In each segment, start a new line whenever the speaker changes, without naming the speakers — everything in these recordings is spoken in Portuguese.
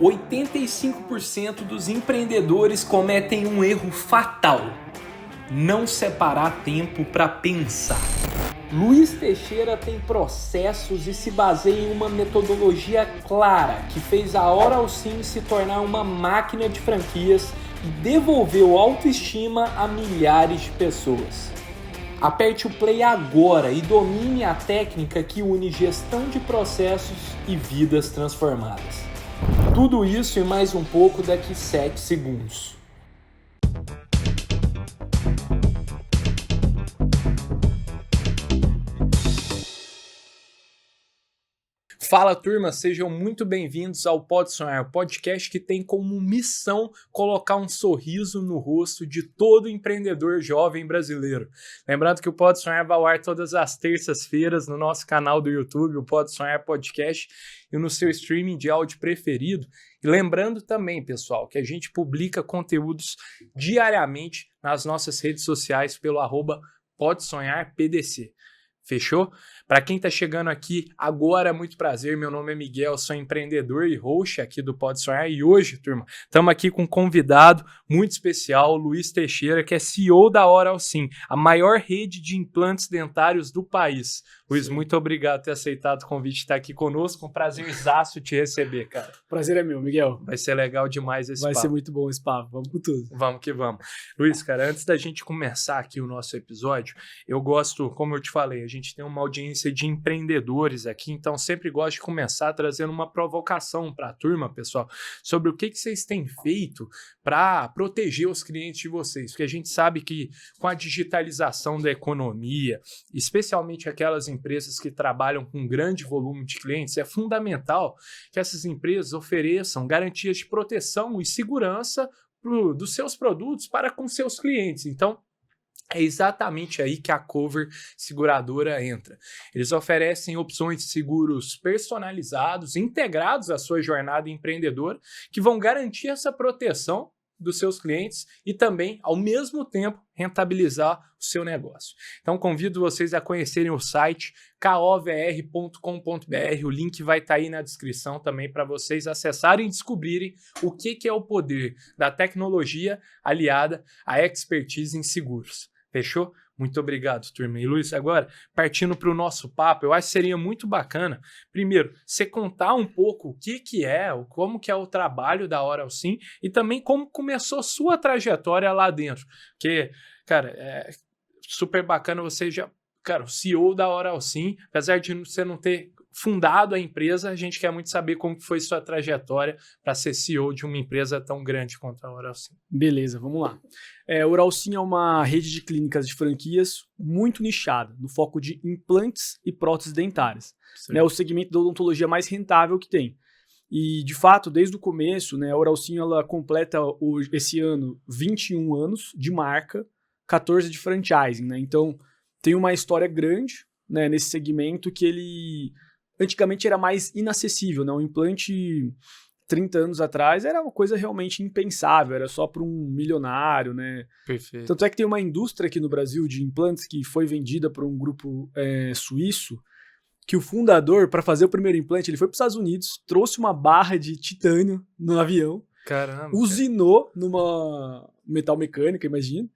85% dos empreendedores cometem um erro fatal: não separar tempo para pensar. Luiz Teixeira tem processos e se baseia em uma metodologia clara que fez a Oral Sim se tornar uma máquina de franquias e devolveu autoestima a milhares de pessoas. Aperte o play agora e domine a técnica que une gestão de processos e vidas transformadas. Tudo isso e mais um pouco daqui 7 segundos. Fala, turma, sejam muito bem-vindos ao Pode Sonhar, o podcast que tem como missão colocar um sorriso no rosto de todo empreendedor jovem brasileiro. Lembrando que o Pode Sonhar vai ao ar todas as terças-feiras no nosso canal do YouTube, o Pode Sonhar Podcast, e no seu streaming de áudio preferido. E lembrando também, pessoal, que a gente publica conteúdos diariamente nas nossas redes sociais pelo @PodeSonharPDC. Fechou? Para quem está chegando aqui agora, muito prazer, meu nome é Miguel, sou empreendedor e host aqui do Pode Sonhar e hoje, turma, estamos aqui com um convidado muito especial, Luiz Teixeira, que é CEO da Oral Sim, a maior rede de implantes dentários do país. Luiz, sim, muito obrigado por ter aceitado o convite de estar aqui conosco, um prazerzaço te receber, cara.
Prazer é meu, Miguel.
Vai ser legal demais esse papo.
Vai ser muito bom esse papo, vamos com tudo.
Vamos que vamos. Luiz, cara, antes da gente começar aqui o nosso episódio, eu gosto, como eu te falei, a gente tem uma audiência de empreendedores aqui, então sempre gosto de começar trazendo uma provocação para a turma, pessoal, sobre o que vocês têm feito para proteger os clientes de vocês, porque a gente sabe que com a digitalização da economia, especialmente aquelas empresas que trabalham com grande volume de clientes, é fundamental que essas empresas ofereçam garantias de proteção e segurança dos seus produtos para com seus clientes. Então, é exatamente aí que a Cover Seguradora entra. Eles oferecem opções de seguros personalizados, integrados à sua jornada empreendedora, que vão garantir essa proteção dos seus clientes e também, ao mesmo tempo, rentabilizar o seu negócio. Então, convido vocês a conhecerem o site kovr.com.br. O link vai estar aí na descrição também para vocês acessarem e descobrirem o que é o poder da tecnologia aliada à expertise em seguros. Fechou? Muito obrigado, turma. E Luiz, agora, partindo para o nosso papo, eu acho que seria muito bacana, primeiro, você contar um pouco o que é, como que é o trabalho da Oral Sim e também como começou a sua trajetória lá dentro. Porque, cara, é super bacana você já, cara, o CEO da Oral Sim, apesar de você não ter fundado a empresa, a gente quer muito saber como foi sua trajetória para ser CEO de uma empresa tão grande quanto a Oral Sim.
Beleza, vamos lá. A Oral Sim é uma rede de clínicas de franquias muito nichada, no foco de implantes e próteses dentárias. É o segmento da odontologia mais rentável que tem. E, de fato, desde o começo, né, a Oral Sim ela completa esse ano 21 anos de marca, 14 de franchising. Né? Então, tem uma história grande, né, nesse segmento que ele antigamente era mais inacessível, né? Um implante 30 anos atrás era uma coisa realmente impensável, era só para um milionário, né?
Perfeito.
Tanto é que tem uma indústria aqui no Brasil de implantes que foi vendida por um grupo suíço, que o fundador, para fazer o primeiro implante, ele foi para os Estados Unidos, trouxe uma barra de titânio no avião,
caramba,
usinou numa metal mecânica, imagina,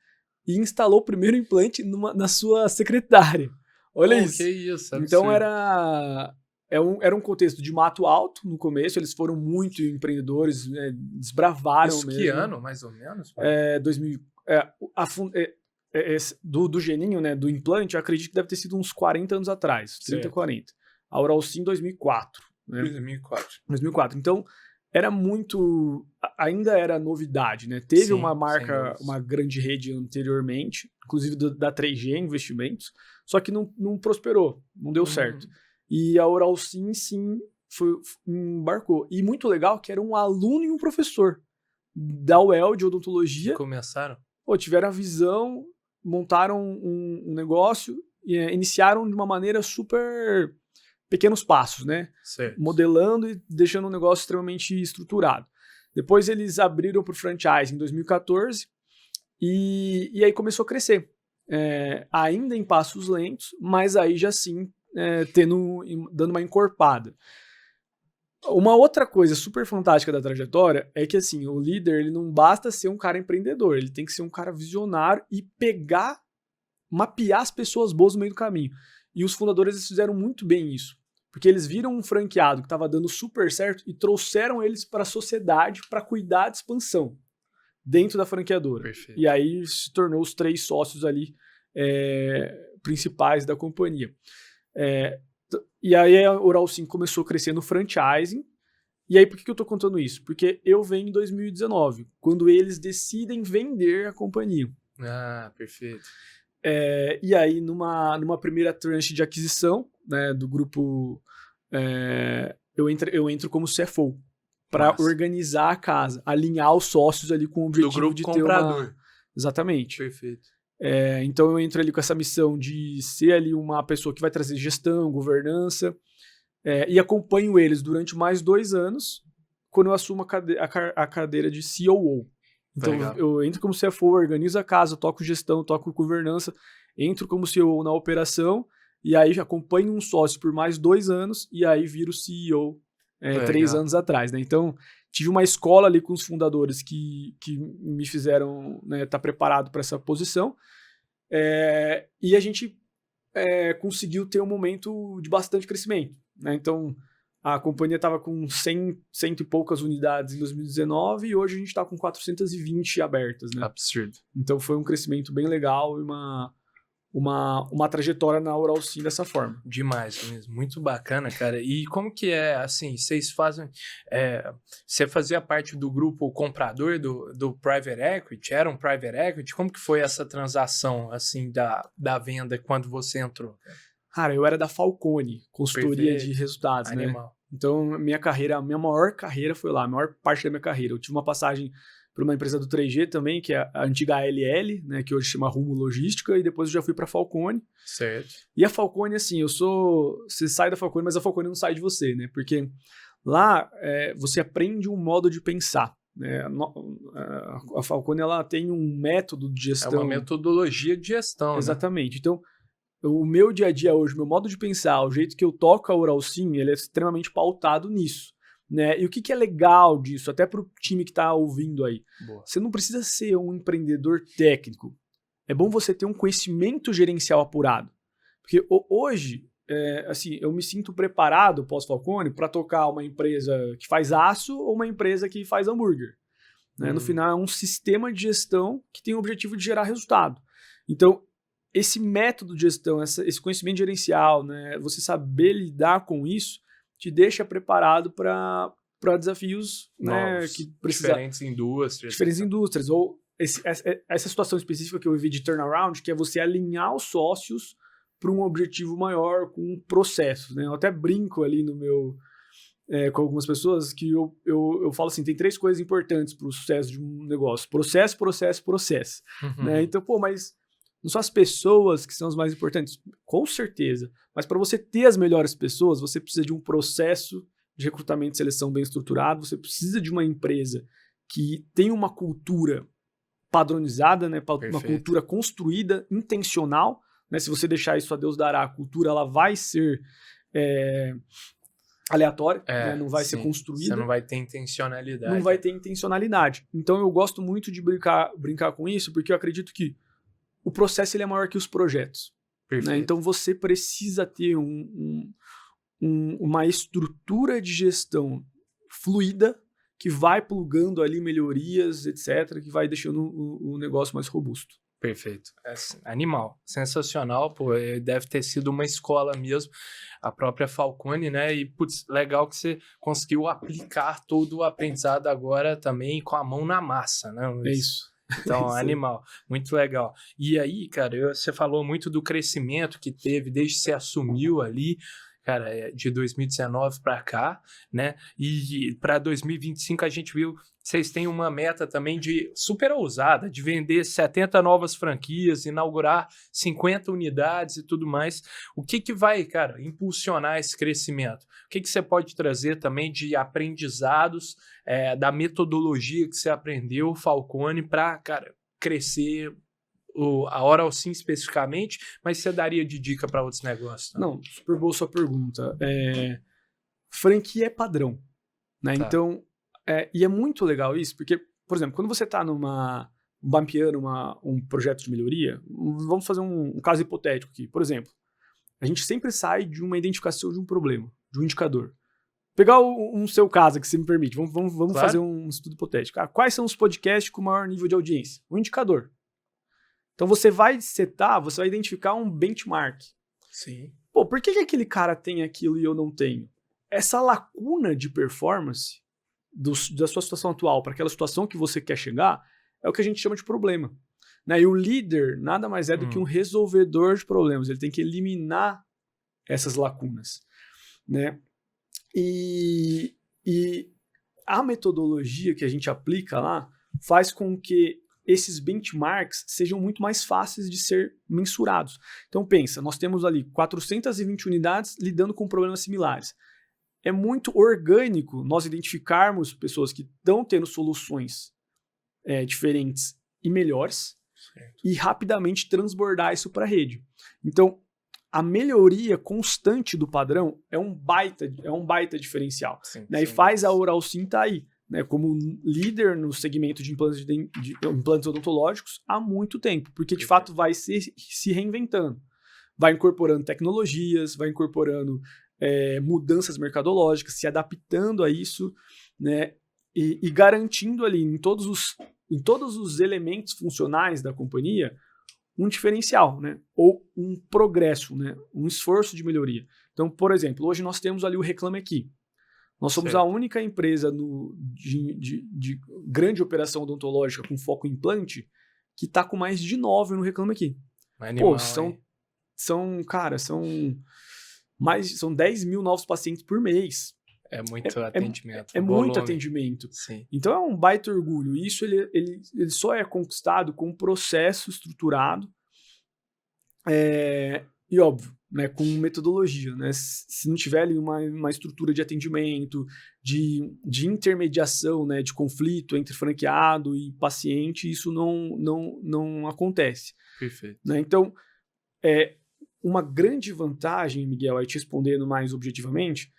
e instalou o primeiro implante na sua secretária. Olha isso.
Que isso,
então era um contexto de mato alto no começo, eles foram muito empreendedores, desbravaram
isso
mesmo.
Que ano, mais ou menos?
2000, do geninho, né, do implante, eu acredito que deve ter sido uns 40 anos atrás, 30, certo. 40. A Oral Sim 2004. Né? 2004. Então, era muito... Ainda era novidade, né? Teve sim, uma marca, uma grande rede anteriormente, inclusive da 3G Investimentos, só que não prosperou, não deu certo. E a Oral Sim, embarcou. E muito legal que era um aluno e um professor da UEL de odontologia.
Começaram?
Tiveram a visão, montaram um negócio e iniciaram de uma maneira super pequenos passos, né?
Certo.
Modelando e deixando um negócio extremamente estruturado. Depois eles abriram para o franchise em 2014 e aí começou a crescer. Ainda em passos lentos, mas aí já sim dando uma encorpada. Uma outra coisa super fantástica da trajetória é que, assim, o líder, ele não basta ser um cara empreendedor, ele tem que ser um cara visionário e mapear as pessoas boas no meio do caminho. E os fundadores, eles fizeram muito bem isso, porque eles viram um franqueado que estava dando super certo e trouxeram eles para a sociedade para cuidar de expansão dentro da franqueadora.
Perfeito.
E aí se tornou os 3 sócios ali principais da companhia. E aí a Oral Sim começou a crescer no franchising. E aí por que eu tô contando isso? Porque eu venho em 2019, quando eles decidem vender a companhia.
Ah, perfeito.
E aí numa primeira tranche de aquisição, né, do grupo, eu entro como CFO para organizar a casa, alinhar os sócios ali com o objetivo
do grupo
de
comprador.
ter uma... Exatamente.
Perfeito.
Então eu entro ali com essa missão de ser ali uma pessoa que vai trazer gestão, governança, e acompanho eles durante mais 2 anos, quando eu assumo a cadeira de COO. Então eu entro como CFO, organizo a casa, toco gestão, toco governança, entro como COO na operação, e aí acompanho um sócio por mais 2 anos, e aí viro CEO 3 anos atrás, né? Então tive uma escola ali com os fundadores que me fizeram, né, estar preparado para essa posição. E a gente conseguiu ter um momento de bastante crescimento, né? Então, a companhia estava com 100 e poucas unidades em 2019 e hoje a gente está com 420 abertas, né?
Absurdo.
Então, foi um crescimento bem legal e uma trajetória na Oral Sim dessa forma.
Demais mesmo, muito bacana, cara. E como que é, assim, vocês fazem... você fazia parte do grupo comprador do Private Equity? Era um Private Equity? Como que foi essa transação, assim, da venda quando você entrou?
Cara, eu era da Falcone, consultoria de resultados,
Animal.
né? Então, a minha maior carreira foi lá, a maior parte da minha carreira. Eu tive uma passagem para uma empresa do 3G também, que é a antiga ALL, né, que hoje chama Rumo Logística, e depois eu já fui para a Falcone.
Certo.
E a Falcone, assim, você sai da Falcone, mas a Falcone não sai de você, né? Porque lá você aprende um modo de pensar, né? A Falcone, ela tem um método de gestão.
É uma metodologia de gestão,
Exatamente. Né? Então, o meu dia a dia hoje, meu modo de pensar, o jeito que eu toco a Oral Sim, ele é extremamente pautado nisso. Né? E o que é legal disso, até para o time que está ouvindo aí?
Boa.
Você não precisa ser um empreendedor técnico. É bom você ter um conhecimento gerencial apurado. Porque hoje, assim, eu me sinto preparado, pós-Falcone, para tocar uma empresa que faz aço ou uma empresa que faz hambúrguer. Né? No final, é um sistema de gestão que tem o objetivo de gerar resultado. Então, esse método de gestão, esse conhecimento gerencial, né, você saber lidar com isso, te deixa preparado para desafios, né, que
diferentes indústrias.
Ou essa situação específica que eu vivi de turnaround, que é você alinhar os sócios para um objetivo maior com um processo. Né? Eu até brinco ali no meu... com algumas pessoas que eu falo assim, tem 3 coisas importantes para o sucesso de um negócio. Processo, processo, processo.
Uhum.
Né? Então, mas não são as pessoas que são as mais importantes? Com certeza. Mas para você ter as melhores pessoas, você precisa de um processo de recrutamento e seleção bem estruturado, você precisa de uma empresa que tem uma cultura padronizada, né? Uma cultura construída, intencional. Né? Se você deixar isso a Deus dará, a cultura ela vai ser aleatória, né? Não vai ser construída.
Você não vai ter intencionalidade.
Não vai ter intencionalidade. Então eu gosto muito de brincar com isso, porque eu acredito que o processo ele é maior que os projetos. Né? Então você precisa ter uma estrutura de gestão fluida que vai plugando ali melhorias, etc., que vai deixando o negócio mais robusto.
Perfeito. Animal. Sensacional, pô. Deve ter sido uma escola mesmo, a própria Falcone, né? E, putz, legal que você conseguiu aplicar todo o aprendizado agora também com a mão na massa, né?
É isso.
Então, animal, muito legal. E aí, cara, você falou muito do crescimento que teve desde que você assumiu ali, cara, de 2019 para cá, né? E para 2025 a gente viu, vocês têm uma meta também de super ousada, de vender 70 novas franquias, inaugurar 50 unidades e tudo mais. O que vai, cara, impulsionar esse crescimento? O que você pode trazer também de aprendizados da metodologia que você aprendeu, Falcone, para, cara, crescer a Oral Sim especificamente, mas você daria de dica para outros negócios? Tá?
Não, super boa sua pergunta. Franquia é padrão. né?
Tá.
Então, e é muito legal isso, porque, por exemplo, quando você está mapeando um projeto de melhoria, vamos fazer um caso hipotético aqui. Por exemplo, a gente sempre sai de uma identificação de um problema, de um indicador. Pegar um seu caso que você me permite, vamos
Claro.
fazer um estudo hipotético. Quais são os podcasts com maior nível de audiência? Um indicador. Então você vai identificar um benchmark.
Sim.
Pô, por que aquele cara tem aquilo e eu não tenho? Essa lacuna de performance da sua situação atual para aquela situação que você quer chegar é o que a gente chama de problema. Né? E o líder nada mais é do que um resolvedor de problemas. Ele tem que eliminar essas lacunas. Né? E a metodologia que a gente aplica lá faz com que esses benchmarks sejam muito mais fáceis de ser mensurados. Então pensa, nós temos ali 420 unidades lidando com problemas similares. É muito orgânico nós identificarmos pessoas que estão tendo soluções diferentes e melhores, certo, e rapidamente transbordar isso para a rede. Então, a melhoria constante do padrão é um baita diferencial. Sim, né? Sim. E faz a Oralsim estar aí, né, como líder no segmento de implantes odontológicos há muito tempo, porque de fato vai se reinventando. Vai incorporando tecnologias, vai incorporando mudanças mercadológicas, se adaptando a isso, né, e garantindo ali em todos os elementos funcionais da companhia um diferencial, né, ou um progresso, né, um esforço de melhoria. Então, por exemplo, hoje nós temos ali o Reclame Aqui. Nós somos a única empresa de grande operação odontológica com foco em implante que está com mais de 9 no Reclame Aqui.
Animal,
são 10 mil novos pacientes por mês.
É muito atendimento.
É muito atendimento. Sim. Então é um baita orgulho. Isso ele só é conquistado com um processo estruturado e óbvio, né, com metodologia, né? Se não tiver ali uma estrutura de atendimento, de intermediação, né, de conflito entre franqueado e paciente, isso não acontece.
Perfeito.
Né? Então, uma grande vantagem, Miguel, aí te respondendo mais objetivamente,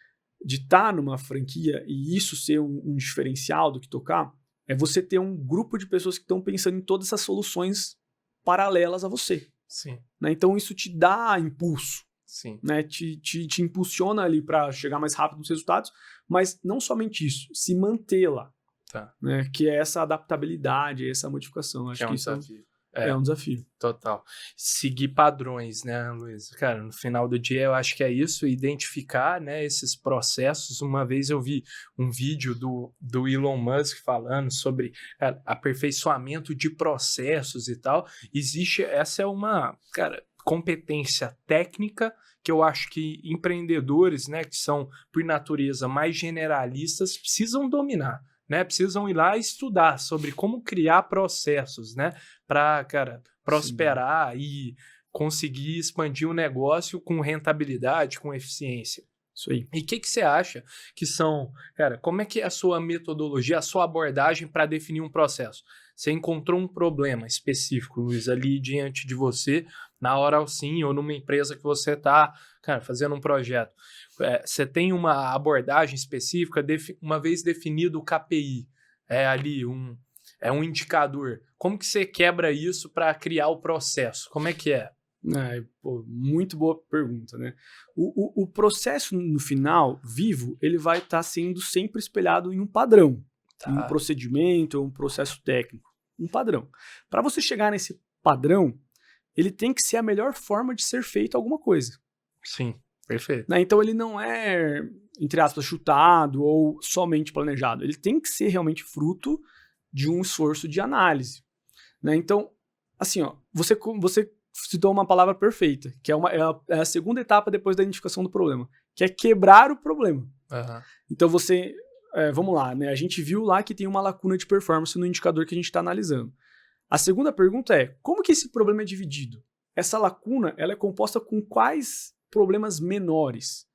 de estar numa franquia e isso ser um diferencial do que tocar, é você ter um grupo de pessoas que estão pensando em todas essas soluções paralelas a você.
Sim.
Né? Então isso te dá impulso.
Sim.
Né? Te impulsiona ali para chegar mais rápido nos resultados, mas não somente isso, se manter lá.
Tá.
Né? Que é essa adaptabilidade, essa modificação. Acho que isso é um desafio.
Total. Seguir padrões, né, Luiz? Cara, no final do dia eu acho que é isso, identificar, né, esses processos. Uma vez eu vi um vídeo do Elon Musk falando sobre aperfeiçoamento de processos e tal. Essa é uma, competência técnica que eu acho que empreendedores, né, que são por natureza mais generalistas, precisam dominar. Né, precisam ir lá estudar sobre como criar processos, né, para, prosperar. Sim. E conseguir expandir o negócio com rentabilidade, com eficiência.
Isso aí.
E o que você acha que são, como é que é a sua metodologia, a sua abordagem para definir um processo? Você encontrou um problema específico, Luiz, ali diante de você, na Oralsim ou numa empresa que você está, fazendo um projeto. Você tem uma abordagem específica, uma vez definido o KPI, ali um indicador. Como que você quebra isso para criar o processo? Como é que é?
Muito boa pergunta, né? O processo, no final, vivo, ele vai estar sendo sempre espelhado em um padrão, em um procedimento, um processo técnico, um padrão. Para você chegar nesse padrão, ele tem que ser a melhor forma de ser feito alguma coisa.
Sim. Perfeito.
Né? Então ele não é, entre aspas, chutado ou somente planejado. Ele tem que ser realmente fruto de um esforço de análise. Né? Então, assim, você citou uma palavra perfeita, que é a segunda etapa depois da identificação do problema, que é quebrar o problema.
Uhum.
Então vamos lá, né? A gente viu lá que tem uma lacuna de performance no indicador que a gente está analisando. A segunda pergunta é, como que esse problema é dividido? Essa lacuna, ela é composta com quais problemas menores,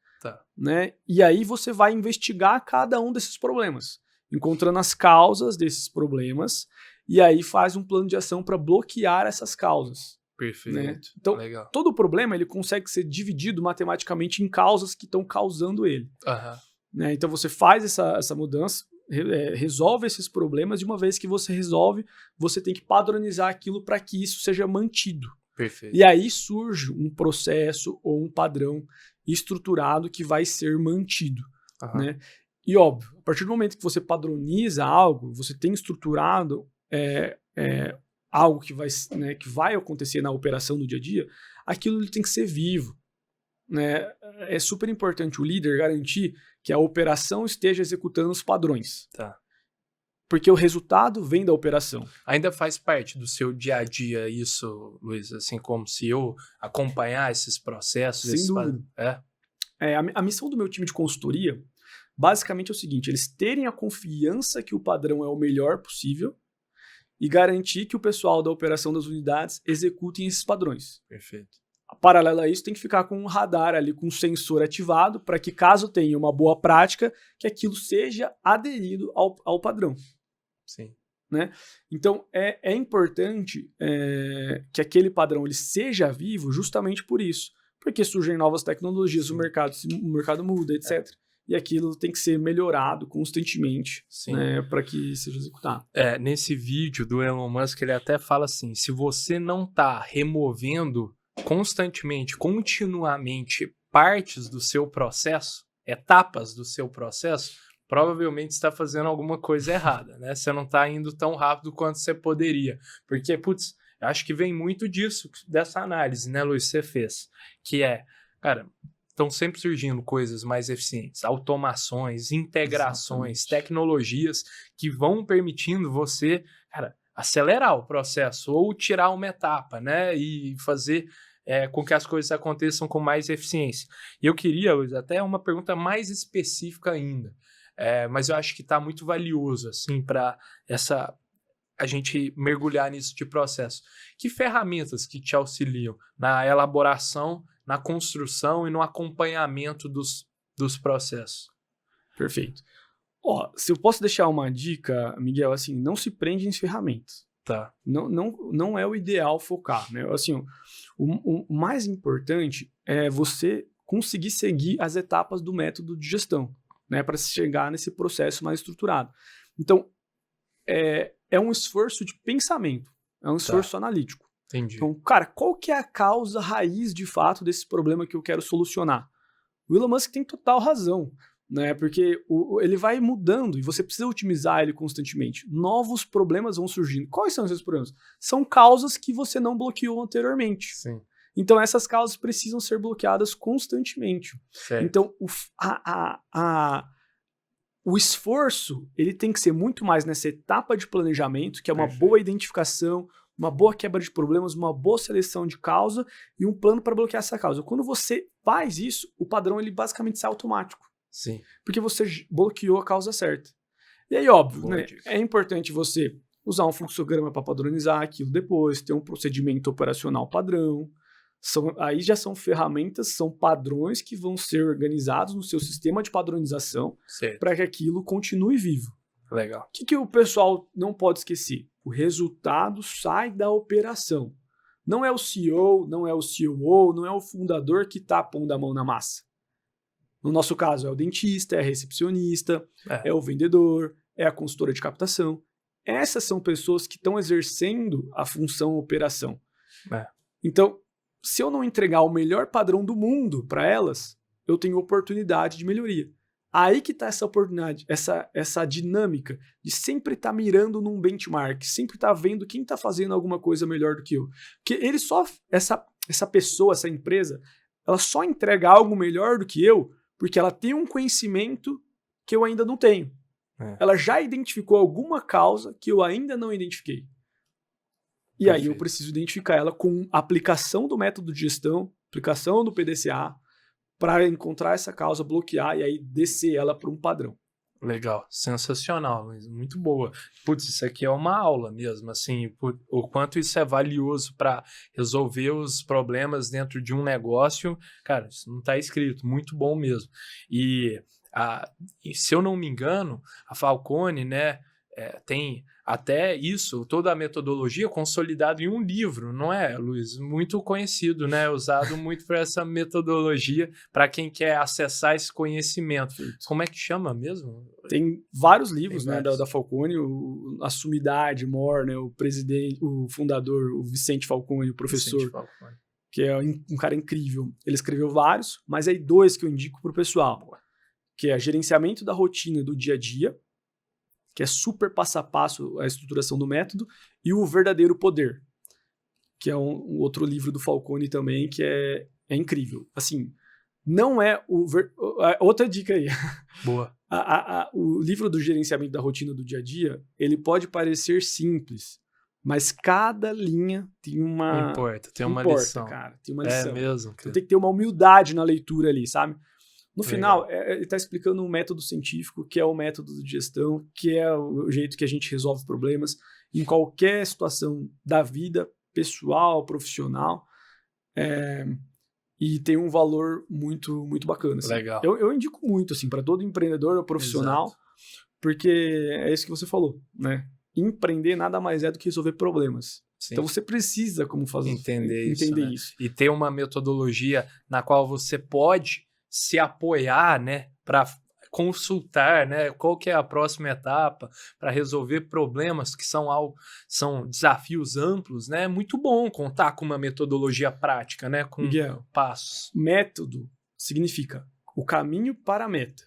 né? E aí você vai investigar cada um desses problemas, encontrando as causas desses problemas, e aí faz um plano de ação para bloquear essas causas.
Perfeito.
Né? Então, todo problema ele consegue ser dividido matematicamente em causas que estão causando ele.
Uhum.
né? Então você faz essa mudança, resolve esses problemas, e uma vez que você resolve, você tem que padronizar aquilo para que isso seja mantido.
Perfeito.
E aí surge um processo ou um padrão estruturado que vai ser mantido, né? E óbvio, a partir do momento que você padroniza algo, você tem estruturado algo que né, que vai acontecer na operação do dia a dia, aquilo tem que ser vivo, né? É super importante o líder garantir que a operação esteja executando os padrões.
Tá.
Porque o resultado vem da operação.
Ainda faz parte do seu dia a dia isso, Luiz, assim como CEO, acompanhar esses processos?
Sem dúvida. A missão do meu time de consultoria, basicamente é o seguinte: eles terem a confiança que o padrão é o melhor possível e garantir que o pessoal da operação das unidades executem esses padrões.
Perfeito.
Paralelo a isso, tem que ficar com um radar ali, com um sensor ativado, para que, caso tenha uma boa prática, que aquilo seja aderido ao padrão.
Sim.
Né? Então, é importante que aquele padrão ele seja vivo justamente por isso. Porque surgem novas tecnologias, o mercado muda, etc. E aquilo tem que ser melhorado constantemente, né, para que seja executado.
Nesse vídeo do Elon Musk, ele até fala assim, se você não está removendo constantemente, continuamente, partes do seu processo, etapas do seu processo, provavelmente está fazendo alguma coisa errada, né? Você não está indo tão rápido quanto você poderia. Porque, putz, eu acho que vem muito disso, dessa análise, né, Luiz, você fez. Que cara, estão sempre surgindo coisas mais eficientes, automações, integrações, tecnologias que vão permitindo você, cara, acelerar o processo ou tirar uma etapa, né? E fazer com que as coisas aconteçam com mais eficiência. E eu queria, Luiz, até uma pergunta mais específica ainda. Mas eu acho que está muito valioso assim, para a gente mergulhar nisso de processo. Que ferramentas que te auxiliam na elaboração, na construção e no acompanhamento dos processos?
Perfeito. Se eu posso deixar uma dica, Miguel, assim, não se prende em ferramentas.
Tá.
Não é o ideal focar, né? Assim, o mais importante é você conseguir seguir as etapas do método de gestão, né, para chegar nesse processo mais estruturado. Então, é um esforço de pensamento, é um esforço analítico.
Entendi.
Então, cara, qual que é a causa raiz, de fato, desse problema que eu quero solucionar? O Elon Musk tem total razão, né, porque ele vai mudando e você precisa otimizar ele constantemente. Novos problemas vão surgindo. Quais são esses problemas? São causas que você não bloqueou anteriormente.
Sim.
Então, essas causas precisam ser bloqueadas constantemente.
Certo.
Então, o esforço ele tem que ser muito mais nessa etapa de planejamento, que é uma boa identificação, uma boa quebra de problemas, uma boa seleção de causa e um plano para bloquear essa causa. Quando você faz isso, o padrão ele basicamente sai automático.
Sim.
Porque você bloqueou a causa certa. E aí, óbvio, né, é importante você usar um fluxograma para padronizar aquilo depois, ter um procedimento operacional padrão. Aí já são ferramentas, são padrões que vão ser organizados no seu sistema de padronização para que aquilo continue vivo.
Legal.
O que o pessoal não pode esquecer? O resultado sai da operação. Não é o CEO, não é o COO, não é o fundador que está pondo a mão na massa. No nosso caso, é o dentista, é a recepcionista, é o vendedor, é a consultora de captação. Essas são pessoas que estão exercendo a função operação. Então, se eu não entregar o melhor padrão do mundo para elas, eu tenho oportunidade de melhoria. Aí que está essa oportunidade, essa dinâmica de sempre estar mirando num benchmark, sempre estar vendo quem está fazendo alguma coisa melhor do que eu. Porque essa pessoa, essa empresa, ela só entrega algo melhor do que eu porque ela tem um conhecimento que eu ainda não tenho. Ela já identificou alguma causa que eu ainda não identifiquei. E aí eu preciso identificar ela com aplicação do método de gestão, aplicação do PDCA, para encontrar essa causa, bloquear e aí descer ela para um padrão.
Legal, sensacional, muito boa. Putz, isso aqui é uma aula mesmo, assim, o quanto isso é valioso para resolver os problemas dentro de um negócio. Cara, isso não está escrito, muito bom mesmo. E se eu não me engano, a Falcone, né, tem até isso, toda a metodologia consolidada em um livro, não é, Luiz? Muito conhecido, né? Usado muito por essa metodologia para quem quer acessar esse conhecimento. Como é que chama mesmo?
Tem vários livros, né, da Falcone, a Sumidade, More, né, o presidente, o fundador, o Vicente Falcone, o professor, que é um cara incrível. Ele escreveu vários, mas aí 2 que eu indico pro pessoal, que é Gerenciamento da Rotina do Dia a Dia, que é super passo a passo a estruturação do método, e O Verdadeiro Poder, que é um outro livro do Falcone também, que é incrível. Assim, não é outra dica aí.
Boa.
O livro do Gerenciamento da Rotina do Dia a Dia, ele pode parecer simples, mas cada linha tem uma...
Tem uma lição.
Cara, tem uma lição.
É mesmo.
Então tem que ter uma humildade na leitura ali, sabe? No final, ele está explicando um método científico, que é o método de gestão, que é o jeito que a gente resolve problemas em qualquer situação da vida, pessoal, profissional, e tem um valor muito, muito bacana. Assim.
Legal.
Eu indico muito, assim, para todo empreendedor ou profissional,
Exato.
porque é isso que você falou, né? Empreender nada mais é do que resolver problemas. Sim. Então você precisa como fazer
entender isso. E ter uma metodologia na qual você pode se apoiar, né, para consultar, né, qual que é a próxima etapa para resolver problemas que são desafios amplos, né? É muito bom contar com uma metodologia prática, né, com
Miguel,
passos.
Método significa o caminho para a meta.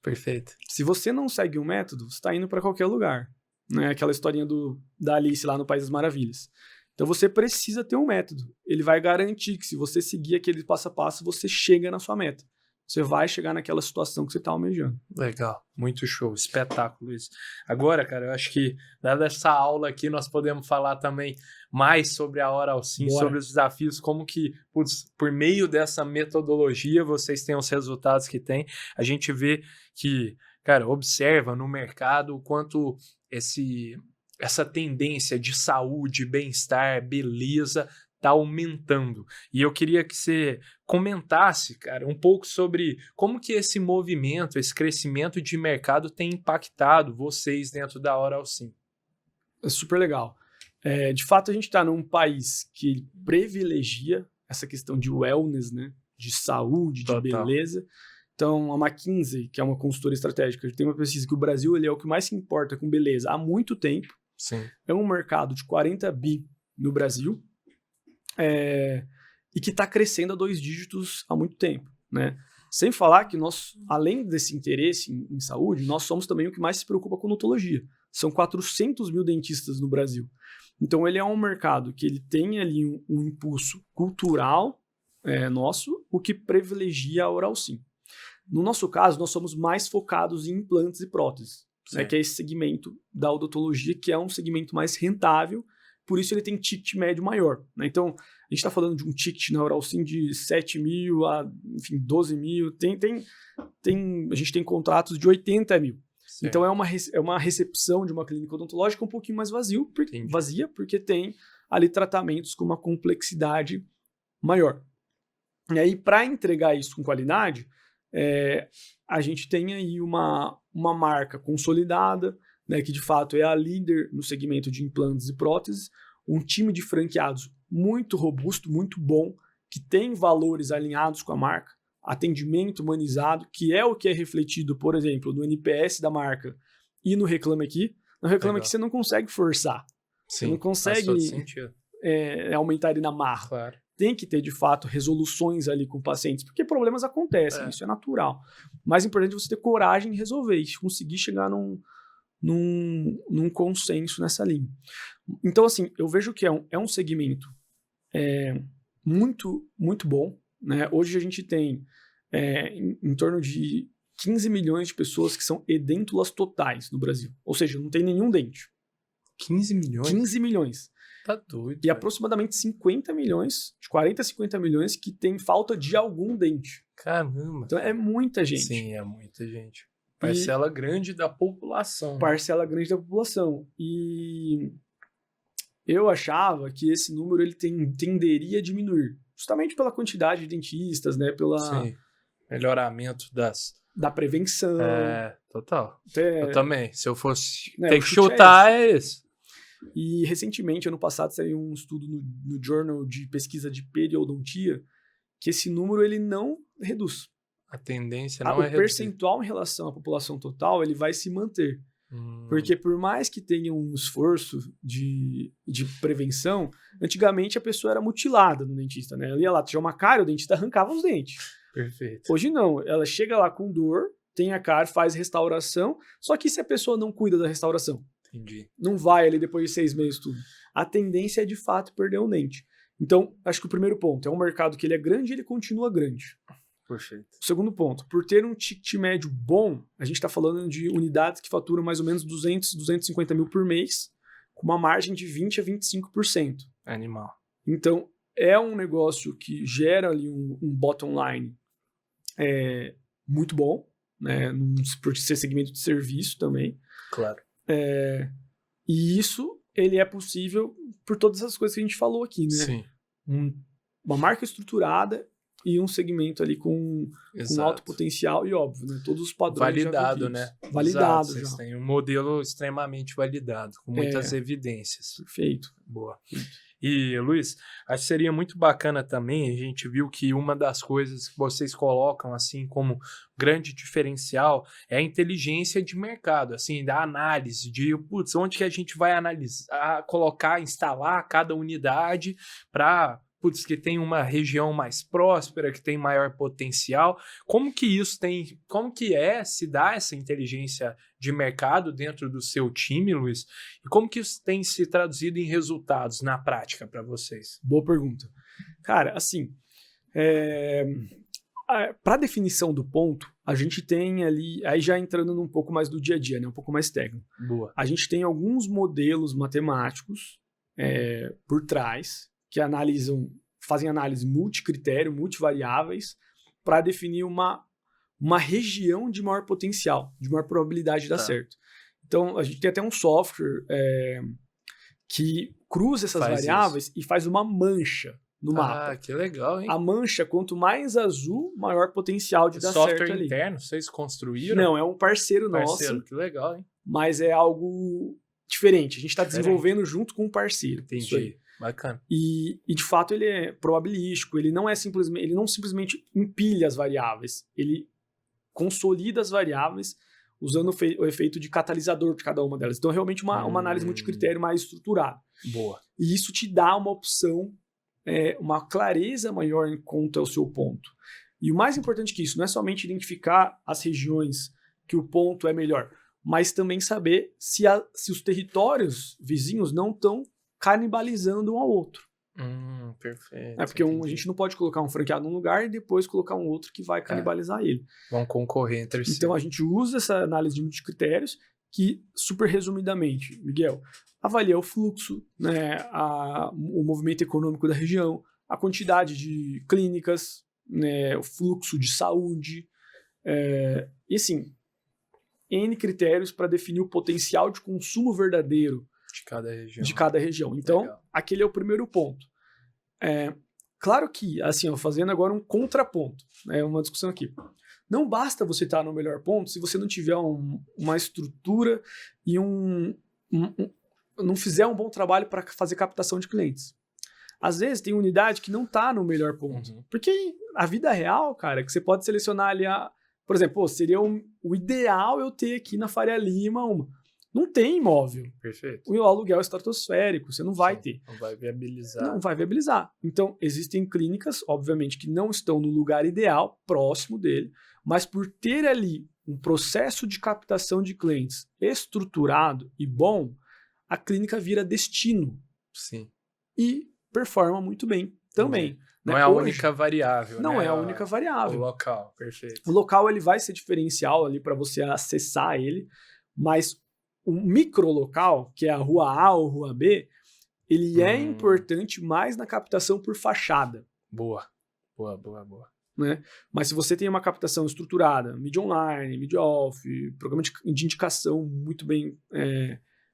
Perfeito.
Se você não segue um método, você está indo para qualquer lugar, né? Aquela historinha da Alice lá no País das Maravilhas. Então você precisa ter um método. Ele vai garantir que se você seguir aquele passo a passo, você chega na sua meta. Você vai chegar naquela situação que você está almejando.
Legal, muito show, espetáculo isso. Agora, cara, eu acho que dada essa aula aqui, nós podemos falar também mais sobre a Oral Sim, sobre os desafios, como que, por meio dessa metodologia, vocês têm os resultados que têm. A gente vê que, cara, observa no mercado o quanto essa tendência de saúde, bem-estar, beleza está aumentando. E eu queria que você comentasse, cara, um pouco sobre como que esse movimento, esse crescimento de mercado tem impactado vocês dentro da Oral Sim.
É super legal. De fato, a gente está num país que privilegia essa questão de wellness, né? De saúde, de beleza. Então, a McKinsey, que é uma consultora estratégica, tem uma pesquisa que o Brasil ele é o que mais se importa com beleza há muito tempo.
Sim.
É um mercado de 40 bi no Brasil e que está crescendo a 2 dígitos há muito tempo, né? Sem falar que nós, além desse interesse em saúde, nós somos também o que mais se preocupa com odontologia. São 400 mil dentistas no Brasil. Então, ele é um mercado que ele tem ali um impulso cultural nosso, o que privilegia a Oral Sim. No nosso caso, nós somos mais focados em implantes e próteses, né, que é esse segmento da odontologia, que é um segmento mais rentável, por isso ele tem ticket médio maior. Né? Então, a gente está falando de um ticket na Oral Sim de 7 mil a 12 mil, a gente tem contratos de 80 mil. Sim. Então, é uma recepção de uma clínica odontológica um pouquinho mais vazia, porque tem ali tratamentos com uma complexidade maior. E aí, para entregar isso com qualidade, a gente tem aí uma marca consolidada, né, que de fato é a líder no segmento de implantes e próteses, um time de franqueados muito robusto, muito bom, que tem valores alinhados com a marca, atendimento humanizado, que é o que é refletido, por exemplo, no NPS da marca e no Reclame Aqui. No Reclame Aqui você não consegue forçar, você não consegue aumentar ele na marra.
Claro.
Tem que ter, de fato, resoluções ali com pacientes, porque problemas acontecem, isso é natural. Mais importante é você ter coragem de resolver e conseguir chegar num consenso nessa linha. Então, assim, eu vejo que é um segmento muito, muito bom. Né? Hoje a gente tem em torno de 15 milhões de pessoas que são edêntulas totais no Brasil. Ou seja, não tem nenhum dente.
15 milhões?
15 milhões.
Tá doido.
E aproximadamente 50 milhões, de 40 a 50 milhões, que tem falta de algum dente.
Caramba.
Então é muita gente.
Sim, é muita gente. Parcela grande da população.
Parcela grande da população. E eu achava que esse número ele tenderia a diminuir. Justamente pela quantidade de dentistas, né?
Sim. Melhoramento das
da prevenção.
Total.
Até,
eu também. Se eu fosse
né,
ter
o
que
chute
chutar, é esse.
E recentemente, ano passado, saiu um estudo no Journal de Pesquisa de Periodontia que esse número ele não reduz.
A tendência não é reduzir.
O percentual em relação à população total ele vai se manter. Porque por mais que tenha um esforço de prevenção, antigamente a pessoa era mutilada no dentista, né? Ela ia lá tirar uma cárie, o dentista arrancava os dentes.
Perfeito.
Hoje não, ela chega lá com dor, tem a cárie, faz restauração, só que se a pessoa não cuida da restauração,
entendi,
não vai ali depois de 6 meses tudo, a tendência é de fato perder um dente. Então, acho que o primeiro ponto é um mercado que ele é grande e ele continua grande.
Perfeito.
O segundo ponto, por ter um ticket médio bom, a gente está falando de unidades que faturam mais ou menos 200, 250 mil por mês, com uma margem de 20% a 25%.
Animal.
Então, é um negócio que gera ali um bottom line muito bom, né, por ser segmento de serviço também.
Claro.
E isso, ele é possível por todas as coisas que a gente falou aqui, né?
Sim.
Uma marca estruturada e um segmento ali com alto potencial e óbvio, né? Todos os padrões
validado, né?
Validado.
Exato. Vocês têm um modelo extremamente validado, com muitas evidências.
Perfeito.
Boa. E, Luiz, acho que seria muito bacana também, a gente viu que uma das coisas que vocês colocam, assim, como grande diferencial é a inteligência de mercado, assim, da análise, de, putz, onde que a gente vai analisar, colocar, instalar cada unidade para... putz, que tem uma região mais próspera, que tem maior potencial. Como que se dá essa inteligência de mercado dentro do seu time, Luiz? E como que isso tem se traduzido em resultados na prática para vocês?
Boa pergunta. Cara, assim, para definição do ponto, a gente tem ali, aí já entrando num pouco mais do dia a dia, né, um pouco mais técnico.
Boa.
A gente tem alguns modelos matemáticos por trás, que fazem análise multicritério, multivariáveis, para definir uma região de maior potencial, de maior probabilidade de dar certo. Então, a gente tem até um software que cruza essas variáveis e faz uma mancha no mapa.
Ah, que legal, hein?
A mancha, quanto mais azul, maior potencial de dar certo ali.
Software interno, vocês construíram?
Não, é um parceiro nosso.
Que legal, hein?
Mas é algo diferente. A gente está desenvolvendo junto com um parceiro.
Entendi. Bacana.
E de fato ele é probabilístico, ele não simplesmente empilha as variáveis, ele consolida as variáveis usando o efeito de catalisador de cada uma delas. Então é realmente uma análise multicritério mais estruturada.
Boa.
E isso te dá uma opção, uma clareza maior quanto ao seu ponto. E o mais importante que isso, não é somente identificar as regiões que o ponto é melhor, mas também saber se os territórios vizinhos não estão canibalizando um ao outro.
Perfeito.
Porque a gente não pode colocar um franqueado num lugar e depois colocar um outro que vai canibalizar ele.
Vão concorrer entre si.
Então a gente usa essa análise de multicritérios que, super resumidamente, Miguel, avalia o fluxo, né, o movimento econômico da região, a quantidade de clínicas, né, o fluxo de saúde, e assim, N critérios para definir o potencial de consumo verdadeiro de cada região. Então, aquele é o primeiro ponto. Claro que, assim, fazendo agora um contraponto, uma discussão aqui. Não basta você estar no melhor ponto se você não tiver uma estrutura e não fizer um bom trabalho para fazer captação de clientes. Às vezes tem unidade que não está no melhor ponto. Porque a vida real, cara, que você pode selecionar ali, por exemplo, seria o ideal eu ter aqui na Faria Lima uma. Não tem imóvel.
Perfeito.
O aluguel é estratosférico, você não vai ter.
Não vai viabilizar.
Não vai viabilizar. Então, existem clínicas, obviamente, que não estão no lugar ideal, próximo dele, mas por ter ali um processo de captação de clientes estruturado e bom, a clínica vira destino.
Sim.
E performa muito bem também.
Não é a única variável.
Não é a única variável.
O local, perfeito.
O local ele vai ser diferencial ali para você acessar ele, mas o microlocal, que é a rua A ou rua B, ele é importante mais na captação por fachada.
Boa.
Né? Mas se você tem uma captação estruturada, mídia online, mídia off, programa de indicação muito bem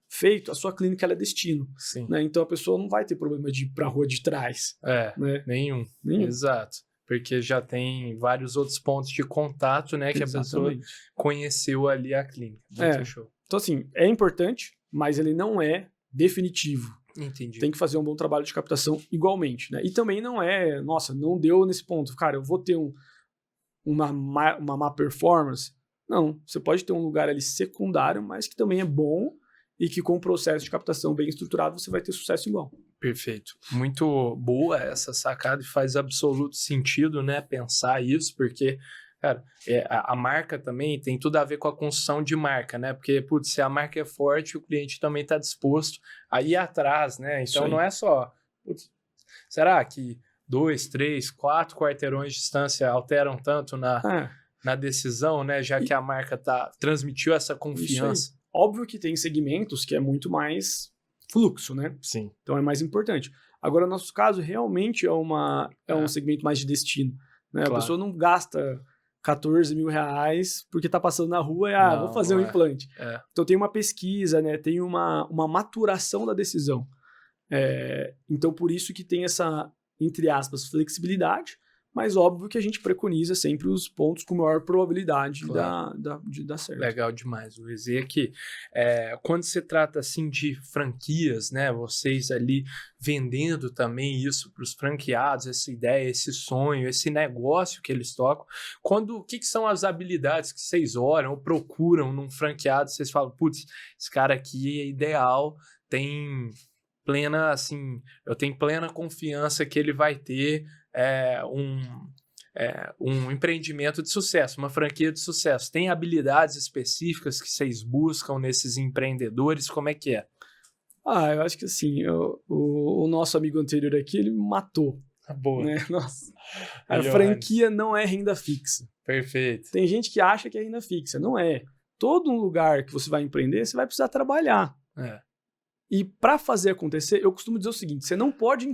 feito, a sua clínica ela é destino.
Sim.
Né? Então a pessoa não vai ter problema de ir para a rua de trás.
Nenhum. Exato. Porque já tem vários outros pontos de contato, né? Que a pessoa conheceu ali a clínica. Muito show.
Então, assim, é importante, mas ele não é definitivo.
Entendi.
Tem que fazer um bom trabalho de captação igualmente, né? E também não é, nossa, não deu nesse ponto. Cara, eu vou ter uma má performance. Não, você pode ter um lugar ali secundário, mas que também é bom e que com o processo de captação bem estruturado você vai ter sucesso igual.
Perfeito. Muito boa essa sacada e faz absoluto sentido, né, pensar isso, porque, cara, a marca também tem tudo a ver com a construção de marca, né? Porque, putz, se a marca é forte, o cliente também está disposto a ir atrás, né? Então não é só, putz, será que 2, 3, 4 quarteirões de distância alteram tanto na decisão, né? Já que a marca transmitiu essa confiança.
Óbvio que tem segmentos que é muito mais fluxo, né?
Sim.
Então é mais importante. Agora, no nosso caso, realmente é um segmento mais de destino, né? Claro. A pessoa não gasta 14 mil reais porque tá passando na rua e, vou fazer um implante. Então tem uma pesquisa, né? Tem uma maturação da decisão. Então por isso que tem essa, entre aspas, flexibilidade, mas óbvio que a gente preconiza sempre os pontos com maior probabilidade de dar certo.
Legal demais, Luiz. E aqui, quando se trata assim de franquias, né, vocês ali vendendo também isso para os franqueados, essa ideia, esse sonho, esse negócio que eles tocam, o que são as habilidades que vocês olham ou procuram num franqueado, vocês falam, putz, esse cara aqui é ideal, eu tenho plena confiança que ele vai ter um empreendimento de sucesso, uma franquia de sucesso. Tem habilidades específicas que vocês buscam nesses empreendedores? Como é que é?
Eu acho que assim, o nosso amigo anterior aqui, ele me matou.
Boa.
Né? Nossa. A franquia não é renda fixa.
Perfeito.
Tem gente que acha que é renda fixa. Não é. Todo lugar que você vai empreender, você vai precisar trabalhar. E para fazer acontecer, eu costumo dizer o seguinte, você não pode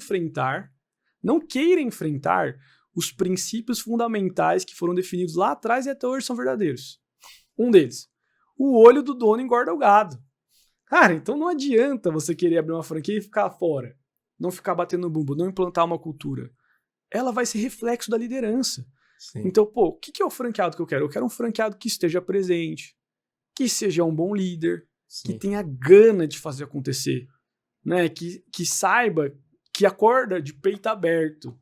não queira enfrentar os princípios fundamentais que foram definidos lá atrás e até hoje são verdadeiros. Um deles, o olho do dono engorda o gado. Cara, então não adianta você querer abrir uma franquia e ficar fora, não ficar batendo bumbo, não implantar uma cultura. Ela vai ser reflexo da liderança. Sim. Então, o que é o franqueado que eu quero? Eu quero um franqueado que esteja presente, que seja um bom líder, Sim. que tenha gana de fazer acontecer, né? Que saiba, que acorda de peito aberto,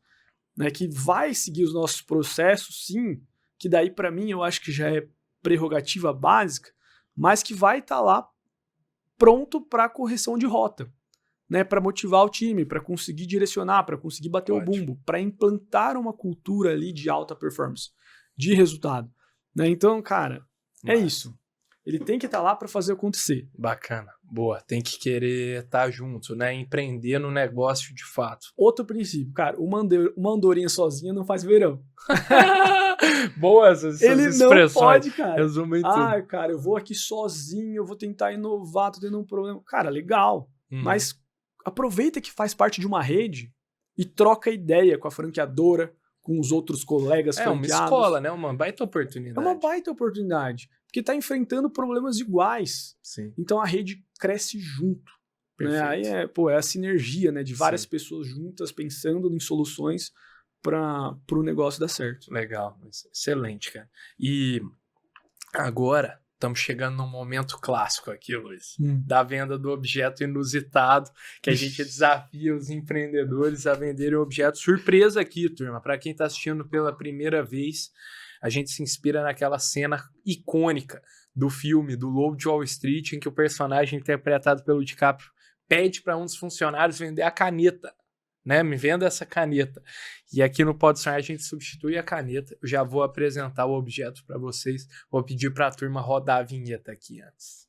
né? Que vai seguir os nossos processos, sim, que daí para mim eu acho que já é prerrogativa básica, mas que vai estar lá pronto para correção de rota, né? Para motivar o time, para conseguir direcionar, para conseguir bater o bumbo, para implantar uma cultura ali de alta performance, de resultado, né? Então, cara, é isso. Ele tem que estar lá para fazer acontecer.
Bacana, boa. Tem que querer estar junto, né? Empreender no negócio de fato.
Outro princípio, cara, uma andorinha sozinha não faz verão.
Boas essas expressões.
Ele não pode, cara.
Resumem tudo.
Cara, eu vou aqui sozinho, eu vou tentar inovar, tô tendo um problema. Cara, legal. Mas aproveita que faz parte de uma rede e troca ideia com a franqueadora, com os outros colegas franqueados.
É uma escola, né? Uma baita oportunidade.
É uma baita oportunidade. Porque está enfrentando problemas iguais.
Sim.
Então a rede cresce junto. Né? Aí é a sinergia, né, de várias Sim. pessoas juntas pensando em soluções para o negócio dar certo.
Legal, excelente, cara. E agora estamos chegando num momento clássico aqui, Luiz, da venda do objeto inusitado, que a gente desafia os empreendedores a venderem um objeto surpresa aqui, turma. Para quem está assistindo pela primeira vez, a gente se inspira naquela cena icônica do filme do Lobo de Wall Street, em que o personagem interpretado pelo DiCaprio pede para um dos funcionários vender a caneta, né? Me venda essa caneta. E aqui no Pode Sonhar a gente substitui a caneta. Eu já vou apresentar o objeto para vocês. Vou pedir para a turma rodar a vinheta aqui antes.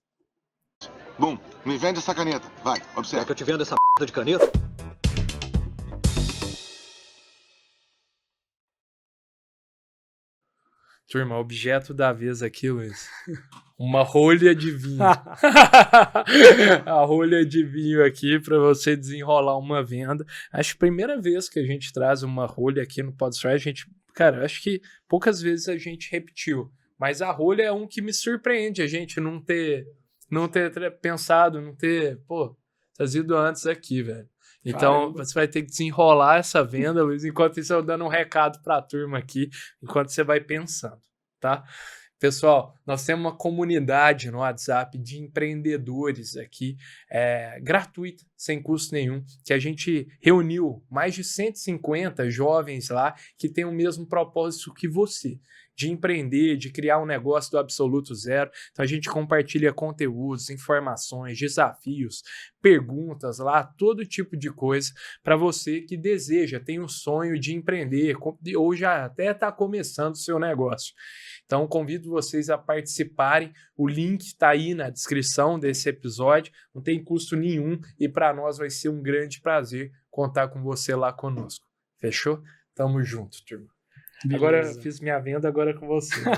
Bom, me vende essa caneta. Vai, observa.
Quer que eu te venda essa p*** de caneta?
Turma, objeto da vez aqui, Luiz. Uma rolha de vinho. A rolha de vinho aqui para você desenrolar uma venda. Acho que a primeira vez que a gente traz uma rolha aqui no Podstore, cara, acho que poucas vezes a gente repetiu. Mas a rolha é um que me surpreende, a gente não ter pensado, não ter, trazido antes aqui, velho. Então, você vai ter que desenrolar essa venda, Luiz, enquanto isso eu dando um recado para a turma aqui, enquanto você vai pensando, tá? Pessoal, nós temos uma comunidade no WhatsApp de empreendedores aqui, gratuita, sem custo nenhum, que a gente reuniu mais de 150 jovens lá que têm o mesmo propósito que você, de empreender, de criar um negócio do absoluto zero. Então a gente compartilha conteúdos, informações, desafios, perguntas lá, todo tipo de coisa para você que deseja, tem um sonho de empreender ou já até está começando o seu negócio. Então convido vocês a participarem, o link está aí na descrição desse episódio, não tem custo nenhum e para nós vai ser um grande prazer contar com você lá conosco. Fechou? Tamo junto, turma. Beleza. Agora eu fiz minha venda, agora é com você. Né?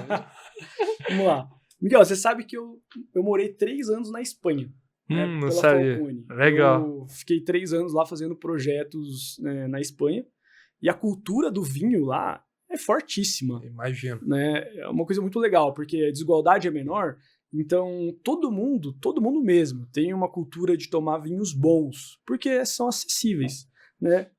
Vamos lá. Miguel, você sabe que eu morei 3 anos na Espanha.
Não sabia.
Falcone.
Legal.
Eu fiquei 3 anos lá fazendo projetos, né, na Espanha. E a cultura do vinho lá é fortíssima.
Imagino.
Né? É uma coisa muito legal, porque a desigualdade é menor. Então, todo mundo mesmo, tem uma cultura de tomar vinhos bons, porque são acessíveis. Né?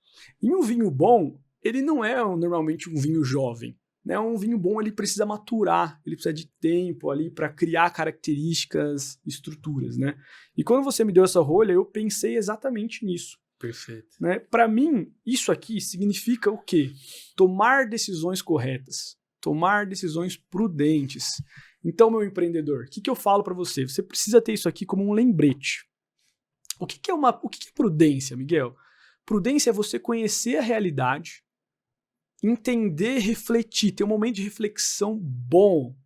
E um vinho bom, ele não é normalmente um vinho jovem. Né? Um vinho bom, ele precisa maturar, ele precisa de tempo ali para criar características, estruturas. Né? E quando você me deu essa rolha, eu pensei exatamente nisso.
Perfeito.
Né? Para mim, isso aqui significa o quê? Tomar decisões corretas, tomar decisões prudentes. Então, meu empreendedor, o que eu falo para você? Você precisa ter isso aqui como um lembrete. O que é prudência, Miguel? Prudência é você conhecer a realidade, entender, refletir, ter um momento de reflexão bom,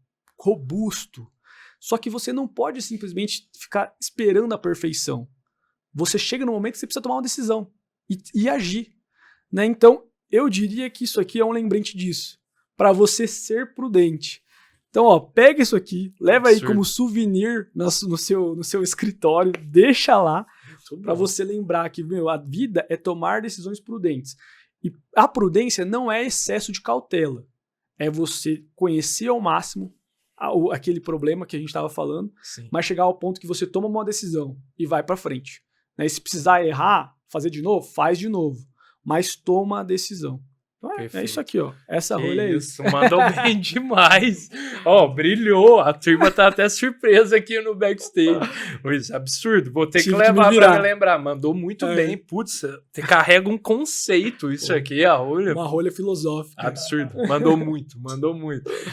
robusto. Só que você não pode simplesmente ficar esperando a perfeição. Você chega no momento que você precisa tomar uma decisão e agir. Né? Então, eu diria que isso aqui é um lembrete disso, para você ser prudente. Então, ó, pega isso aqui, leva aí como souvenir no seu escritório, deixa lá, para você lembrar que, meu, a vida é tomar decisões prudentes. E a prudência não é excesso de cautela, é você conhecer ao máximo aquele problema que a gente estava falando,
Sim.
Mas chegar ao ponto que você toma uma decisão e vai para frente. Né? E se precisar errar, fazer de novo, faz de novo, mas toma a decisão. Então é isso aqui, ó. Essa rolha é isso.
Mandou bem demais. Ó, brilhou. A turma tá até surpresa aqui no backstage. Isso, absurdo. Vou ter que levar pra me lembrar. Mandou muito bem. Putz, você carrega um conceito isso aqui, a rolha.
Uma rolha filosófica.
Absurdo. Mandou muito.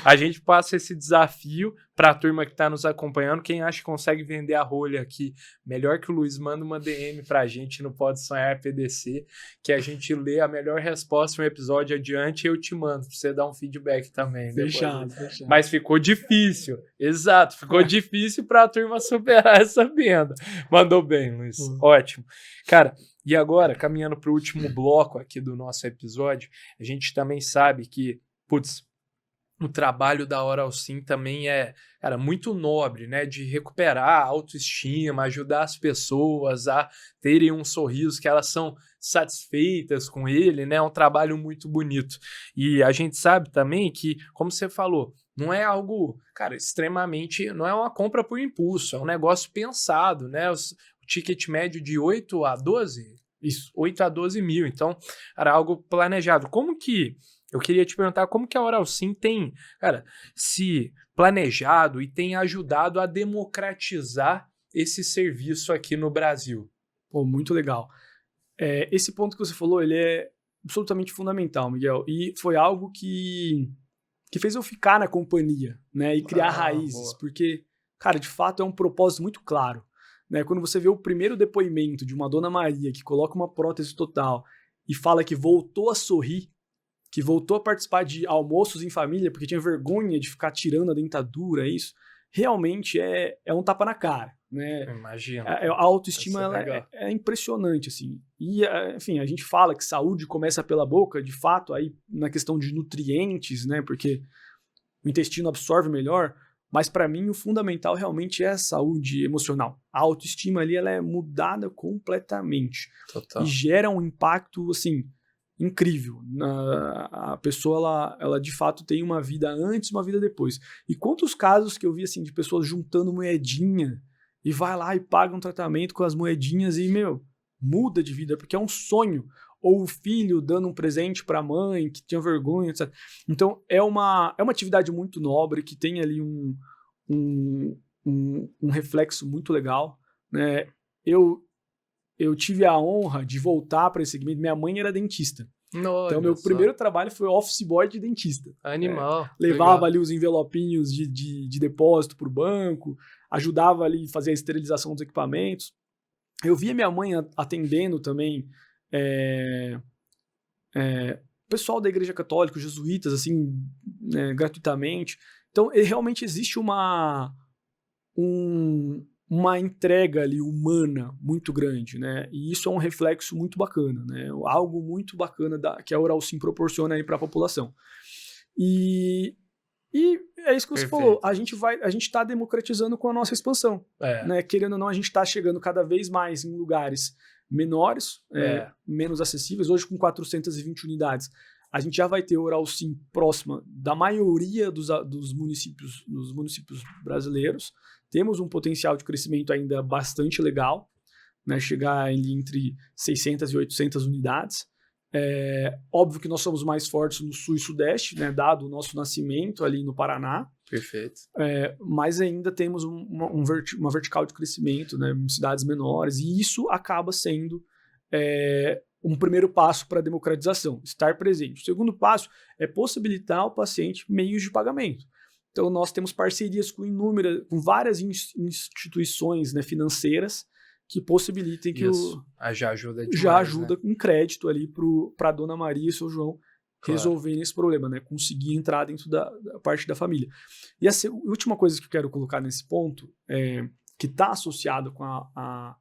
A gente passa esse desafio pra turma que tá nos acompanhando. Quem acha que consegue vender a rolha aqui melhor que o Luiz, manda uma DM pra gente no Pode Sonhar PDC, que a gente lê a melhor resposta em um episódio adiante e eu te mando pra você dar um feedback também.
Fechado.
Mas ficou difícil. Exato, ficou difícil pra turma superar essa venda. Mandou bem, Luiz. Ótimo. Cara, e agora, caminhando pro último bloco aqui do nosso episódio, a gente também sabe que, o trabalho da Oral Sim também é, cara, muito nobre, né? De recuperar a autoestima, ajudar as pessoas a terem um sorriso, que elas são satisfeitas com ele, né? É um trabalho muito bonito. E a gente sabe também que, como você falou, não é algo, cara, extremamente... Não é uma compra por impulso, é um negócio pensado, né? O ticket médio de 8 a 12? Isso, 8 a 12 mil. Então, era algo planejado. Como que... Eu queria te perguntar como que a Oral Sim tem, cara, se planejado e tem ajudado a democratizar esse serviço aqui no Brasil.
Pô, muito legal. Esse ponto que você falou, ele é absolutamente fundamental, Miguel. E foi algo que fez eu ficar na companhia, né? E criar raízes. Boa. Porque, cara, de fato é um propósito muito claro. Né? Quando você vê o primeiro depoimento de uma Dona Maria que coloca uma prótese total e fala que voltou a sorrir, que voltou a participar de almoços em família porque tinha vergonha de ficar tirando a dentadura, isso realmente é um tapa na cara, né?
Imagina.
A autoestima ela é impressionante, assim. E, enfim, a gente fala que saúde começa pela boca, de fato, aí na questão de nutrientes, né? Porque o intestino absorve melhor, mas para mim o fundamental realmente é a saúde emocional. A autoestima ali ela é mudada completamente.
Total.
E gera um impacto, assim, incrível. A pessoa, ela de fato tem uma vida antes, uma vida depois. E quantos casos que eu vi, assim, de pessoas juntando moedinha e vai lá e paga um tratamento com as moedinhas e, meu, muda de vida, porque é um sonho. Ou o filho dando um presente para a mãe que tinha vergonha, etc. Então, é uma atividade muito nobre, que tem ali um reflexo muito legal, né? Eu tive a honra de voltar para esse segmento. Minha mãe era dentista. Então, meu primeiro trabalho foi office boy de dentista.
Animal.
Levava
legal.
ali os envelopinhos de depósito para o banco, ajudava ali a fazer a esterilização dos equipamentos. Eu via minha mãe atendendo também pessoal da Igreja Católica, os jesuítas, assim, gratuitamente. Então, realmente existe uma entrega ali humana muito grande, né? E isso é um reflexo muito bacana, né? Algo muito bacana que a Oral Sim proporciona aí para a população. E é isso que você falou, a gente está democratizando com a nossa expansão, né? Querendo ou não, a gente está chegando cada vez mais em lugares menores, menos acessíveis. Hoje, com 420 unidades, a gente já vai ter Oral Sim próxima da maioria dos municípios brasileiros. Temos um potencial de crescimento ainda bastante legal, né? Chegar ali entre 600 e 800 unidades. Óbvio que nós somos mais fortes no sul e sudeste, né? Dado o nosso nascimento ali no Paraná.
Perfeito.
Mas ainda temos uma vertical de crescimento, né? Em cidades menores, e isso acaba sendo um primeiro passo para a democratização, estar presente. O segundo passo é possibilitar ao paciente meios de pagamento. Então, nós temos parcerias com várias instituições, né, financeiras, que possibilitem que
já ajuda demais,
né? Um crédito ali para a Dona Maria e o seu João resolverem esse problema, né? Conseguir entrar dentro da parte da família. E a última coisa que eu quero colocar nesse ponto, que está associado com a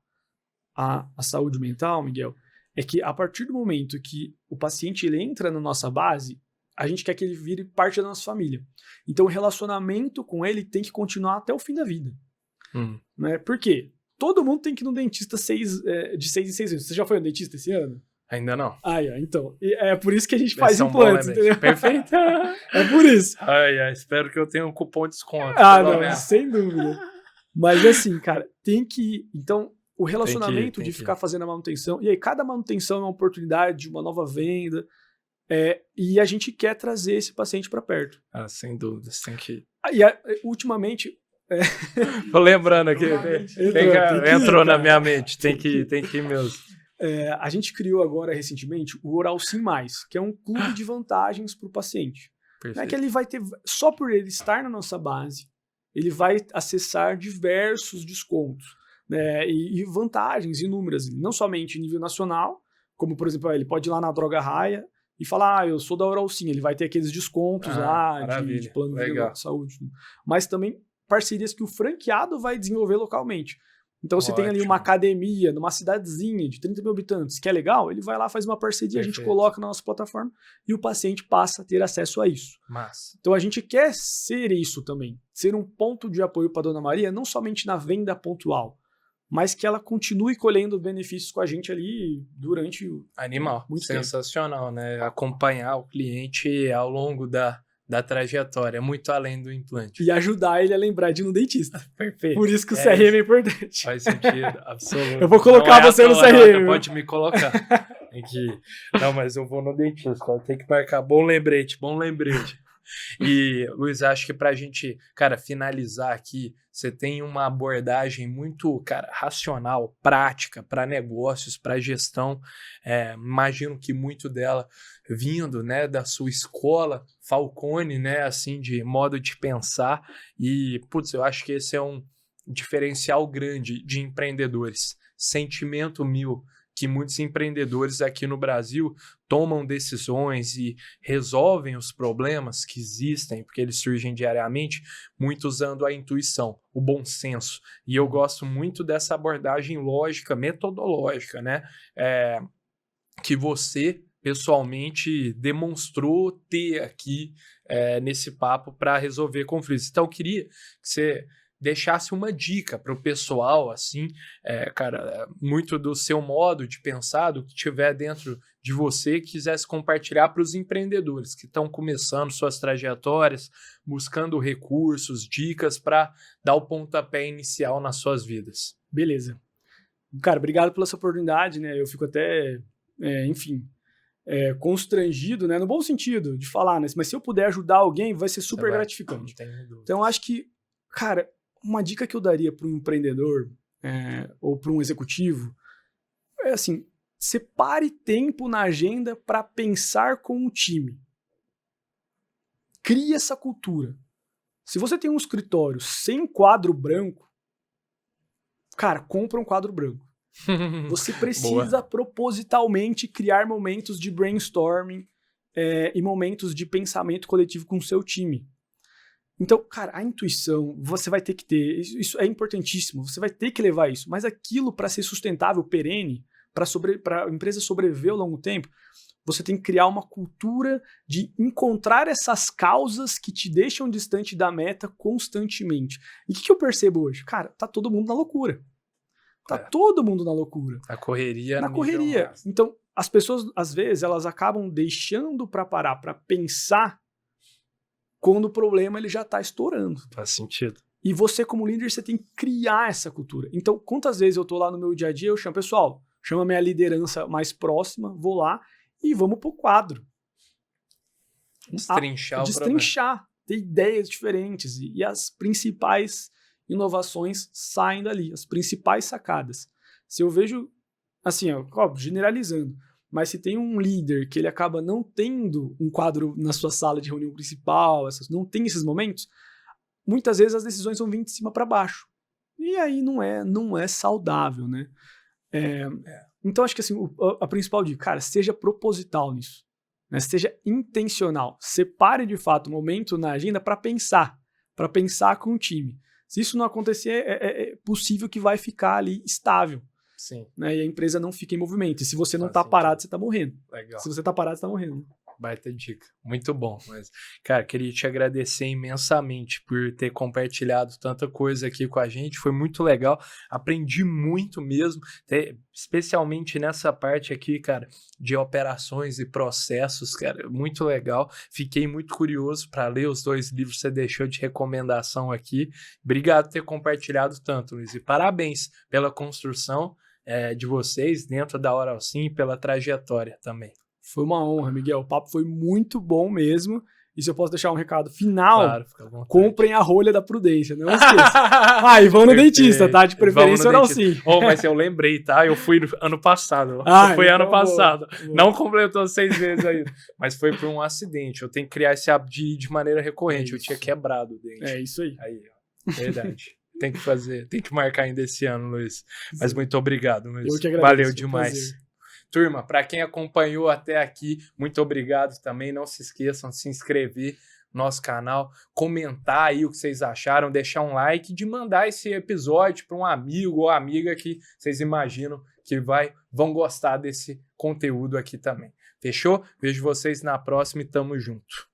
saúde mental, Miguel, é que a partir do momento que o paciente ele entra na nossa base, a gente quer que ele vire parte da nossa família. Então, o relacionamento com ele tem que continuar até o fim da vida. Né? Por quê? Todo mundo tem que ir no dentista de 6 em 6 meses. Você já foi no dentista esse ano?
Ainda não.
Então. É por isso que a gente faz implantes, entendeu?
Perfeito.
É por isso.
Espero que eu tenha um cupom de desconto.
Não, sem dúvida. Mas assim, cara, tem que... Então, o relacionamento de ficar fazendo a manutenção... E aí, cada manutenção é uma oportunidade de uma nova venda... e a gente quer trazer esse paciente para perto.
Sem dúvida, tem que...
Ultimamente...
Tô lembrando aqui, entrou na minha mente, tem que ir mesmo.
A gente criou agora, recentemente, o Oral Sim Mais, que é um clube de vantagens para o paciente. Né, que ele vai ter, só por ele estar na nossa base, ele vai acessar diversos descontos, né, e vantagens inúmeras, não somente em nível nacional, como, por exemplo, ele pode ir lá na Droga Raia e falar, eu sou da Oral Sim, ele vai ter aqueles descontos lá de plano de saúde. Mas também parcerias que o franqueado vai desenvolver localmente. Então, se tem ali uma academia numa cidadezinha de 30 mil habitantes, que é legal, ele vai lá, faz uma parceria, a gente coloca na nossa plataforma e o paciente passa a ter acesso a isso. Então, a gente quer ser isso também, ser um ponto de apoio para a Dona Maria, não somente na venda pontual, mas que ela continue colhendo benefícios com a gente ali durante muito
sensacional, tempo. Né? Acompanhar o cliente ao longo da trajetória, muito além do implante.
E ajudar ele a lembrar de ir no dentista.
Perfeito.
Por isso que o CRM é importante.
Faz sentido, absoluto.
Eu vou colocar você no CRM.
Pode me colocar. Não, mas eu vou no dentista, tem que marcar. Bom lembrete. E, Luiz, acho que pra gente, finalizar aqui, você tem uma abordagem muito, racional, prática para negócios, para gestão. Imagino que muito dela vindo, né, da sua escola Falcone, né, assim, de modo de pensar. E, eu acho que esse é um diferencial grande de empreendedores. Sentimento mil que muitos empreendedores aqui no Brasil tomam decisões e resolvem os problemas que existem, porque eles surgem diariamente, muito usando a intuição, o bom senso. E eu gosto muito dessa abordagem lógica, metodológica, né? Que você, pessoalmente, demonstrou ter aqui nesse papo para resolver conflitos. Então, eu queria que você deixasse uma dica para o pessoal, assim, muito do seu modo de pensar, do que tiver dentro de você, que quisesse compartilhar para os empreendedores que estão começando suas trajetórias, buscando recursos, dicas para dar o pontapé inicial nas suas vidas.
Beleza. Cara, obrigado pela essa oportunidade, né? Eu fico até, constrangido, né? No bom sentido de falar, né? Mas se eu puder ajudar alguém, vai ser super gratificante. Então, eu acho que, cara, uma dica que eu daria para um empreendedor ou para um executivo é assim, separe tempo na agenda para pensar com o time. Crie essa cultura. Se você tem um escritório sem quadro branco, cara, compra um quadro branco. Você precisa propositalmente criar momentos de brainstorming e momentos de pensamento coletivo com o seu time. Então, cara, a intuição, você vai ter que ter, isso é importantíssimo, você vai ter que levar isso, mas aquilo para ser sustentável, perene, para a empresa sobreviver ao longo do tempo, você tem que criar uma cultura de encontrar essas causas que te deixam distante da meta constantemente. E o que eu percebo hoje? Cara, tá todo mundo na loucura. Todo mundo na loucura.
Na correria.
Na correria. Então, as pessoas, às vezes, elas acabam deixando para parar, para pensar quando o problema ele já tá estourando.
Faz sentido.
E você, como líder, você tem que criar essa cultura. Então, quantas vezes eu tô lá no meu dia a dia, eu chamo, pessoal, chama a minha liderança mais próxima, vou lá e vamos pro quadro. Destrinchar, ter ideias diferentes. E as principais inovações saem dali, as principais sacadas. Se eu vejo, assim, óbvio, generalizando, mas se tem um líder que ele acaba não tendo um quadro na sua sala de reunião principal, não tem esses momentos, muitas vezes as decisões vão vir de cima para baixo. E aí não é saudável, né? Então acho que assim, a principal dica, cara, seja proposital nisso, né? Seja intencional, separe de fato um momento na agenda para pensar com o time. Se isso não acontecer, é possível que vai ficar ali estável.
Sim.
Né? E a empresa não fica em movimento. E se você não tá parado, você tá morrendo.
Legal.
Se você tá parado, você tá morrendo.
Baita dica. Muito bom. Mas, cara, queria te agradecer imensamente por ter compartilhado tanta coisa aqui com a gente. Foi muito legal. Aprendi muito mesmo, especialmente nessa parte aqui, cara, de operações e processos, cara. Muito legal. Fiquei muito curioso para ler os 2 livros que você deixou de recomendação aqui. Obrigado por ter compartilhado tanto, Luiz. E parabéns pela construção de vocês dentro da Oral Sim e pela trajetória também.
Foi uma honra, Miguel. O papo foi muito bom mesmo. E se eu posso deixar um recado final, claro, comprem a rolha da Prudência, não esqueça. E vão no dentista, tá? De preferência Oral Sim.
Mas eu lembrei, tá? Eu fui ano passado. Ano passado. Boa. Não completou 6 meses ainda. Mas foi por um acidente. Eu tenho que criar esse hábito de maneira recorrente. Eu tinha quebrado o dente.
É isso aí.
Aí, ó. Verdade. Tem que marcar ainda esse ano, Luiz. Mas muito obrigado, Luiz.
Eu que agradeço.
Valeu demais. Turma, para quem acompanhou até aqui, muito obrigado também. Não se esqueçam de se inscrever no nosso canal, comentar aí o que vocês acharam, deixar um like, de mandar esse episódio para um amigo ou amiga que vocês imaginam que vão gostar desse conteúdo aqui também. Fechou? Vejo vocês na próxima e tamo junto.